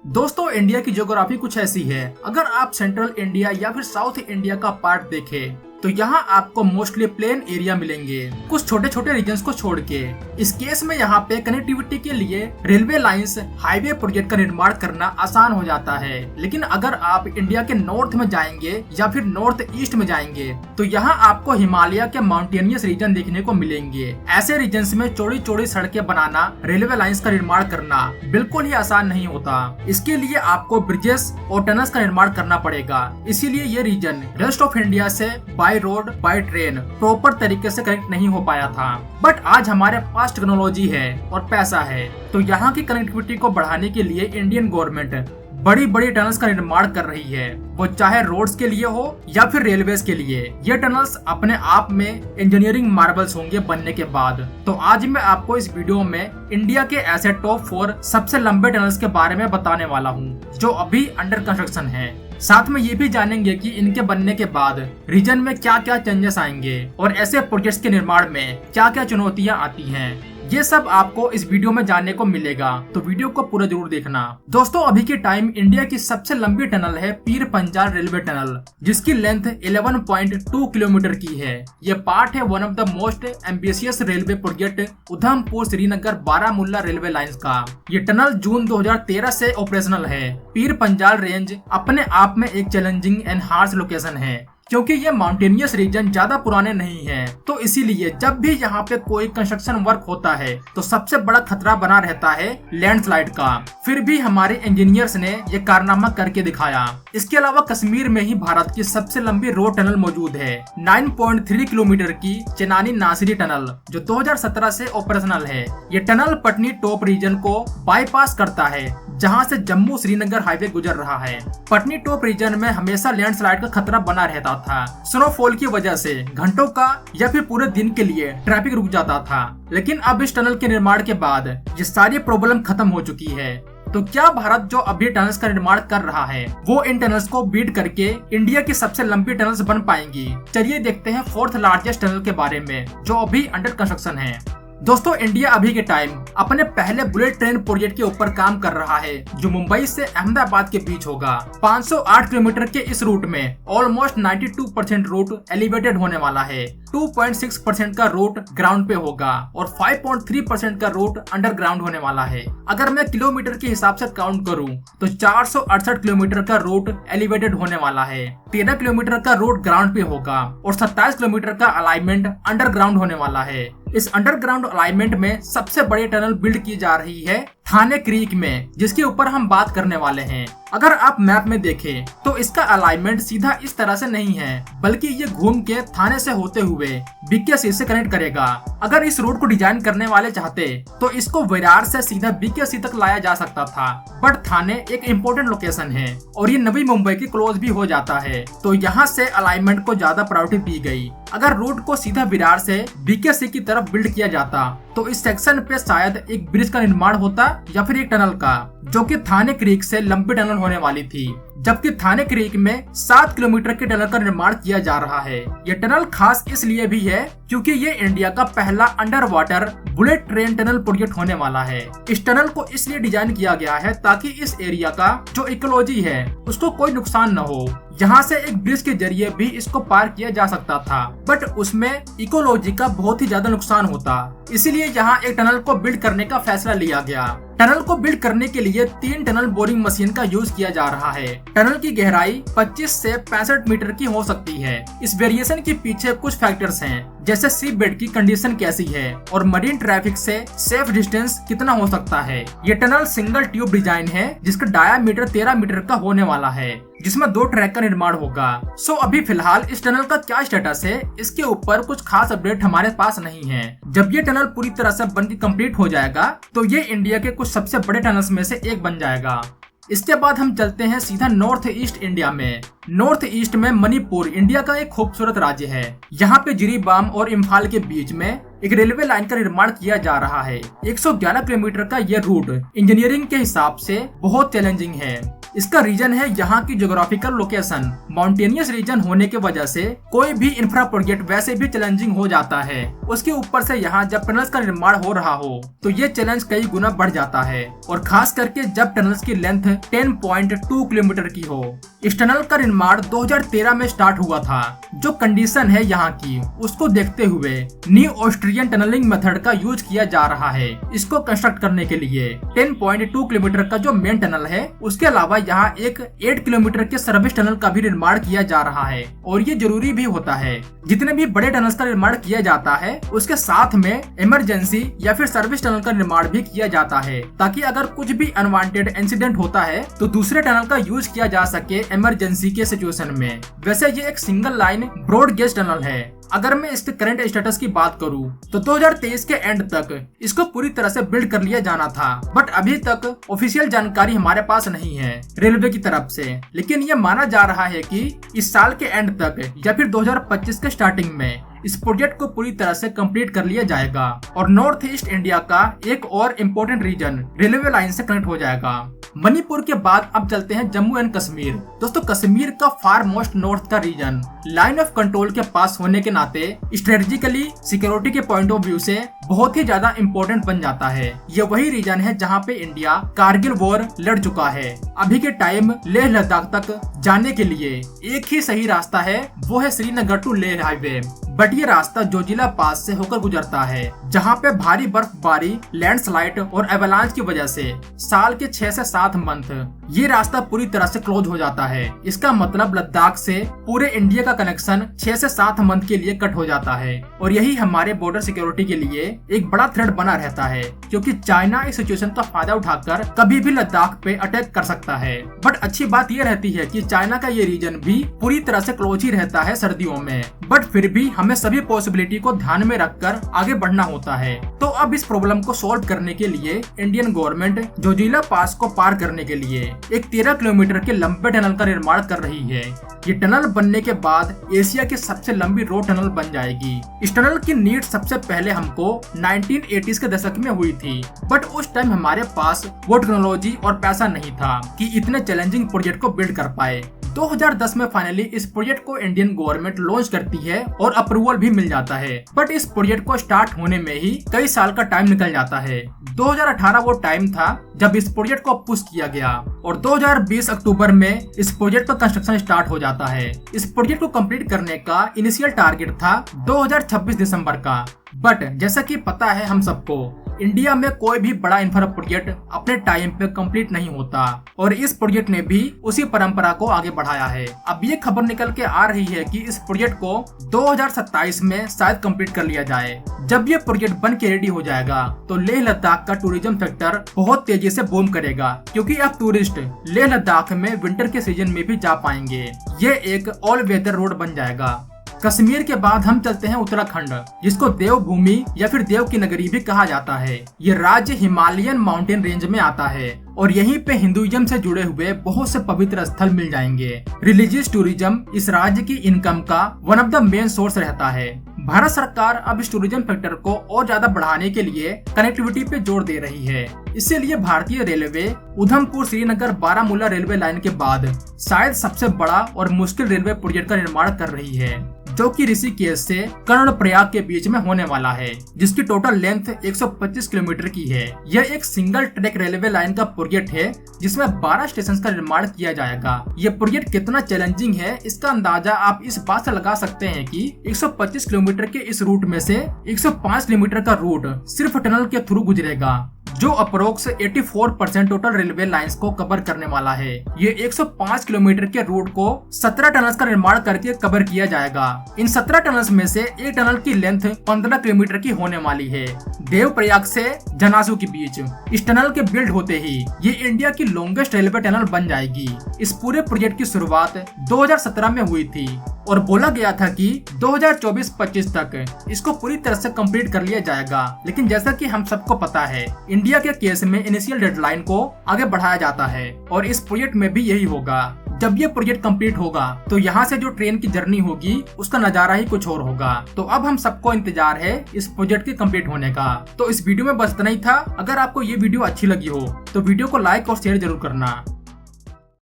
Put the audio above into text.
दोस्तों, इंडिया की ज्योग्राफी कुछ ऐसी है। अगर आप सेंट्रल इंडिया या फिर साउथ इंडिया का पार्ट देखें तो यहाँ आपको मोस्टली प्लेन एरिया मिलेंगे, कुछ छोटे छोटे रीजन्स को छोड़ के। इस केस में यहाँ पे कनेक्टिविटी के लिए रेलवे लाइंस, हाईवे प्रोजेक्ट का निर्माण करना आसान हो जाता है। लेकिन अगर आप इंडिया के नॉर्थ में जाएंगे या फिर नॉर्थ ईस्ट में जाएंगे तो यहाँ आपको हिमालय के माउंटेनियस रीजन देखने को मिलेंगे। ऐसे रीजन्स में चौड़ी चौड़ी सड़कें बनाना, रेलवे लाइंस का निर्माण करना बिल्कुल ही आसान नहीं होता। इसके लिए आपको ब्रिजेस और टनल्स का निर्माण करना पड़ेगा। इसीलिए ये रीजन रेस्ट ऑफ इंडिया से by road, by train proper तरीके से कनेक्ट नहीं हो पाया था। बट आज हमारे पास टेक्नोलॉजी है और पैसा है, तो यहाँ की कनेक्टिविटी को बढ़ाने के लिए इंडियन गवर्नमेंट बड़ी बड़ी टनल्स का निर्माण कर रही है, वो चाहे रोड्स के लिए हो या फिर रेलवेज के लिए। ये टनल्स अपने आप में इंजीनियरिंग मार्बल्स होंगे बनने के बाद। तो आज मैं आपको इस वीडियो में इंडिया के ऐसे टॉप 4 सबसे लंबे टनल्स के बारे में बताने वाला हूँ जो अभी अंडर कंस्ट्रक्शन है। साथ में ये भी जानेंगे कि इनके बनने के बाद रीजन में क्या क्या चेंजेस आएंगे और ऐसे प्रोजेक्ट्स के निर्माण में क्या क्या चुनौतियां आती हैं। ये सब आपको इस वीडियो में जानने को मिलेगा, तो वीडियो को पूरा जरूर देखना। दोस्तों, अभी के टाइम इंडिया की सबसे लंबी टनल है पीर पंजाल रेलवे टनल, जिसकी लेंथ 11.2 किलोमीटर की है। ये पार्ट है one of the most ambitious railway project Udhampur Srinagar Baramulla railway lines का। ये टनल जून 2013 से ऑपरेशनल है। पीर पंजाल रेंज अपने आप में एक चैलेंजिंग एंड हार्श लोकेशन है, क्योंकि ये माउंटेनियस रीजन ज्यादा पुराने नहीं हैं, तो इसीलिए जब भी यहाँ पे कोई कंस्ट्रक्शन वर्क होता है तो सबसे बड़ा खतरा बना रहता है लैंडस्लाइड का। फिर भी हमारे इंजीनियर्स ने ये कारनामा करके दिखाया। इसके अलावा कश्मीर में ही भारत की सबसे लंबी रोड टनल मौजूद है, 9.3 किलोमीटर की चेनानी नासिरी टनल, जो 2017 से ऑपरेशनल है। ये टनल पटनी टॉप रीजन को बाईपास करता है, जहां से जम्मू श्रीनगर हाईवे गुजर रहा है। पटनी टॉप रीजन में हमेशा लैंडस्लाइड का खतरा बना रहता था। स्नोफॉल की वजह से घंटों का या फिर पूरे दिन के लिए ट्रैफिक रुक जाता था। लेकिन अब इस टनल के निर्माण के बाद ये सारी प्रॉब्लम खत्म हो चुकी है। तो क्या भारत जो अभी टनल्स का निर्माण कर रहा है वो इन टनल्स को बीट करके इंडिया की सबसे लंबी टनल्स बन पाएंगी? चलिए देखते हैं 4th लार्जेस्ट टनल के बारे में जो अभी अंडर कंस्ट्रक्शन है। दोस्तों, इंडिया अभी के टाइम अपने पहले बुलेट ट्रेन प्रोजेक्ट के ऊपर काम कर रहा है, जो मुंबई से अहमदाबाद के बीच होगा। 508 किलोमीटर के इस रूट में ऑलमोस्ट 92% रूट एलिवेटेड होने वाला है, 2.6% का रूट ग्राउंड पे होगा और 5.3% का रूट अंडरग्राउंड होने वाला है। अगर मैं किलोमीटर के हिसाब से काउंट करूं तो 468 किलोमीटर का रूट एलिवेटेड होने वाला है, 13 किलोमीटर का रूट ग्राउंड पे होगा और 27 किलोमीटर का अलाइनमेंट अंडरग्राउंड होने वाला है। इस अंडरग्राउंड अलाइनमेंट में सबसे बड़ी टनल बिल्ड की जा रही है थाने क्रीक में, जिसके ऊपर हम बात करने वाले हैं। अगर आप मैप में देखें तो इसका अलाइनमेंट सीधा इस तरह से नहीं है, बल्कि ये घूम के थाने से होते हुए बीकेसी से कनेक्ट करेगा। अगर इस रूट को डिजाइन करने वाले चाहते तो इसको विरार से सीधा बीकेसी तक लाया जा सकता था, बट थाने एक इम्पोर्टेंट लोकेशन है और ये नवी मुंबई के क्लोज भी हो जाता है, तो यहाँ से अलाइनमेंट को ज्यादा प्रायोरिटी दी गई। अगर रूट को सीधा विरार से बीकेसी की तरफ बिल्ड किया जाता तो इस सेक्शन पे शायद एक ब्रिज का निर्माण होता या फिर एक टनल का, जो कि थाने क्रीक से लंबी टनल होने वाली थी। जबकि थाने क्रीक में 7 किलोमीटर के टनल का निर्माण किया जा रहा है। ये टनल खास इसलिए भी है क्योंकि ये इंडिया का पहला under water bullet train tunnel project होने वाला है। इस टनल को इसलिए डिजाइन किया गया है ताकि इस एरिया का जो इकोलॉजी है उसको कोई नुकसान न हो। यहाँ से एक ब्रिज के जरिए भी इसको पार किया जा सकता था, बट उसमें इकोलॉजी का बहुत ही ज्यादा नुकसान होता। इसीलिए यहाँ एक टनल को बिल्ड करने का फैसला लिया गया। टनल को बिल्ड करने के लिए 3 टनल बोरिंग मशीन का यूज किया जा रहा है। टनल की गहराई 25 से 65 मीटर की हो सकती है। इस वेरिएशन के पीछे कुछ फैक्टर्स हैं, जैसे सी बेड की कंडीशन कैसी है और मरीन ट्रैफिक से सेफ डिस्टेंस कितना हो सकता है। ये टनल सिंगल ट्यूब डिजाइन है, जिसका डायामीटर 13 मीटर का होने वाला है, जिसमें 2 ट्रैक का निर्माण होगा। अभी फिलहाल इस टनल का क्या स्टेटस है, इसके ऊपर कुछ खास अपडेट हमारे पास नहीं है। जब ये टनल पूरी तरह से बनकर कंप्लीट हो जाएगा तो ये इंडिया के कुछ सबसे बड़े टनल्स में से एक बन जाएगा। इसके बाद हम चलते हैं सीधा नॉर्थ ईस्ट इंडिया में। नॉर्थ ईस्ट में मणिपुर इंडिया का एक खूबसूरत राज्य है। यहाँ पे जिरीबाम और इम्फाल के बीच में एक रेलवे लाइन का निर्माण किया जा रहा है। 111 किलोमीटर का ये रूट इंजीनियरिंग के हिसाब से बहुत चैलेंजिंग है। इसका रीजन है यहाँ की ज्योग्राफिकल लोकेशन। माउंटेनियस रीजन होने की वजह से कोई भी इंफ्रा प्रोजेक्ट वैसे भी चैलेंजिंग हो जाता है। उसके ऊपर से यहाँ जब टनल्स का निर्माण हो रहा हो तो ये चैलेंज कई गुना बढ़ जाता है, और खास करके जब टनल्स की लेंथ 10.2 किलोमीटर की हो। इस टनल का निर्माण 2013 में स्टार्ट हुआ था। जो कंडीशन है यहाँ की, उसको देखते हुए न्यू ऑस्ट्रियन टनलिंग मेथड का यूज किया जा रहा है इसको कंस्ट्रक्ट करने के लिए। 10.2 किलोमीटर का जो मेन टनल है, उसके अलावा यहाँ एक 8 किलोमीटर के सर्विस टनल का भी निर्माण किया जा रहा है, और ये जरूरी भी होता है। जितने भी बड़े टनल्स का निर्माण किया जाता है उसके साथ में इमरजेंसी या फिर सर्विस टनल का निर्माण भी किया जाता है, ताकि अगर कुछ भी अनवांटेड इंसिडेंट होता है तो दूसरे टनल का यूज किया जा सके इमरजेंसी के सिचुएशन में। वैसे ये एक single line broad gauge tunnel है। अगर मैं इसके करंट स्टेटस की बात करूं तो 2023 के एंड तक इसको पूरी तरह से बिल्ड कर लिया जाना था, बट अभी तक ऑफिशियल जानकारी हमारे पास नहीं है रेलवे की तरफ से। लेकिन ये माना जा रहा है कि इस साल के एंड तक या फिर 2025 के स्टार्टिंग में इस प्रोजेक्ट को पूरी तरह से कंप्लीट कर लिया जाएगा, और नॉर्थ ईस्ट इंडिया का एक और इम्पोर्टेंट रीजन रेलवे लाइन से कनेक्ट हो जाएगा। मणिपुर के बाद अब चलते हैं जम्मू एंड कश्मीर। दोस्तों, कश्मीर का फार मोस्ट नॉर्थ का रीजन लाइन ऑफ कंट्रोल के पास होने के नाते स्ट्रेटेजिकली सिक्योरिटी के पॉइंट ऑफ व्यू से बहुत ही ज्यादा इम्पोर्टेंट बन जाता है। ये वही रीजन है जहाँ पे इंडिया कारगिल वॉर लड़ चुका है। अभी के टाइम लेह लद्दाख तक जाने के लिए एक ही सही रास्ता है, वो है Srinagar to Leh highway. But ये रास्ता जोजिला पास से होकर गुजरता है, जहाँ पे भारी बर्फबारी, लैंडस्लाइड और एवलांच की वजह से साल के 6 से 7 मंथ ये रास्ता पूरी तरह से क्लोज हो जाता है। इसका मतलब लद्दाख से पूरे इंडिया का कनेक्शन 6 से 7 मंथ के लिए कट हो जाता है, और यही हमारे बॉर्डर सिक्योरिटी के लिए एक बड़ा थ्रेट बना रहता है, क्योंकि चाइना इस सिचुएशन का फायदा उठाकर कभी भी लद्दाख पे अटैक कर सकता है। बट अच्छी बात ये रहती है कि चाइना का ये रीजन भी पूरी तरह से क्लोज ही रहता है सर्दियों में, बट फिर भी हमें सभी पॉसिबिलिटी को ध्यान में रखकर आगे बढ़ना होता है। तो अब इस प्रॉब्लम को सॉल्व करने के लिए इंडियन गवर्नमेंट जोजिला पास को पार करने के लिए एक 13 किलोमीटर के लंबे टनल का निर्माण कर रही है। ये टनल बनने के बाद एशिया की सबसे लंबी रोड टनल बन जाएगी। इस टनल की नीड सबसे पहले हमको 1980s के दशक में हुई थी, बट उस टाइम हमारे पास वो टेक्नोलॉजी और पैसा नहीं था कि इतने चैलेंजिंग प्रोजेक्ट को बिल्ड कर पाए। 2010 में फाइनली इस प्रोजेक्ट को इंडियन गवर्नमेंट लॉन्च करती है और अप्रूवल भी मिल जाता है, बट इस प्रोजेक्ट को स्टार्ट होने में ही कई साल का टाइम निकल जाता है। 2018 वो टाइम था जब इस प्रोजेक्ट को पुश किया गया, और 2020 अक्टूबर में इस प्रोजेक्ट का कंस्ट्रक्शन स्टार्ट हो जाता है। इस प्रोजेक्ट को कंप्लीट करने का इनिशियल टारगेट था 2026 दिसंबर का, बट जैसा कि पता है हम सबको, इंडिया में कोई भी बड़ा इंफ्रा प्रोजेक्ट अपने टाइम पे कंप्लीट नहीं होता, और इस प्रोजेक्ट ने भी उसी परंपरा को आगे बढ़ाया है। अब ये खबर निकल के आ रही है कि इस प्रोजेक्ट को 2027 में शायद कंप्लीट कर लिया जाए। जब ये प्रोजेक्ट बन के रेडी हो जाएगा तो लेह लद्दाख का टूरिज्म सेक्टर बहुत तेजी से बूम करेगा, क्योंकि अब टूरिस्ट लेह लद्दाख में विंटर के सीजन में भी जा पाएंगे। ये एक ऑल वेदर रोड बन जाएगा। कश्मीर के बाद हम चलते हैं उत्तराखंड, जिसको देवभूमि या फिर देव की नगरी भी कहा जाता है। ये राज्य हिमालयन माउंटेन रेंज में आता है, और यहीं पे हिंदुइज्म से जुड़े हुए बहुत से पवित्र स्थल मिल जाएंगे। रिलीजियस टूरिज्म इस राज्य की इनकम का one of the main source रहता है। भारत सरकार अब इस टूरिज्म सेक्टर को और ज्यादा बढ़ाने के लिए कनेक्टिविटी पे जोर दे रही है। इसीलिए भारतीय railway Udhampur Srinagar Baramulla railway line के बाद शायद सबसे बड़ा और मुश्किल रेलवे प्रोजेक्ट का निर्माण कर रही है, जो कि ऋषिकेश से कर्णप्रयाग के बीच में होने वाला है, जिसकी टोटल लेंथ 125 किलोमीटर की है। यह एक सिंगल ट्रैक रेलवे लाइन का प्रोजेक्ट है, जिसमें 12 स्टेशन का निर्माण किया जाएगा। यह प्रोजेक्ट कितना चैलेंजिंग है, इसका अंदाजा आप इस बात से लगा सकते हैं कि 125 किलोमीटर के इस रूट में से 105 किलोमीटर का रूट सिर्फ टनल के थ्रू गुजरेगा, जो अप्रोक्स 84% टोटल रेलवे लाइंस को कवर करने वाला है। ये 105 किलोमीटर के रूट को 17 टनल्स का निर्माण करके कवर किया जाएगा। इन 17 टनल्स में से एक टनल की लेंथ 15 किलोमीटर की होने वाली है, देवप्रयाग से जनासू के बीच। इस टनल के बिल्ड होते ही ये इंडिया की लॉन्गेस्ट रेलवे टनल बन जाएगी। इस पूरे प्रोजेक्ट की शुरुआत 2017 में हुई थी, और बोला गया था कि 2024-25 तक इसको पूरी तरह से कंप्लीट कर लिया जाएगा। लेकिन जैसा कि हम सबको पता है, इंडिया के केस में इनिशियल डेडलाइन को आगे बढ़ाया जाता है, और इस प्रोजेक्ट में भी यही होगा। जब ये प्रोजेक्ट कंप्लीट होगा तो यहाँ से जो ट्रेन की जर्नी होगी उसका नजारा ही कुछ और होगा। तो अब हम सबको इंतजार है इस प्रोजेक्ट के कंप्लीट होने का। तो इस वीडियो में बस इतना ही था। अगर आपको ये वीडियो अच्छी लगी हो तो वीडियो को लाइक और शेयर जरूर करना।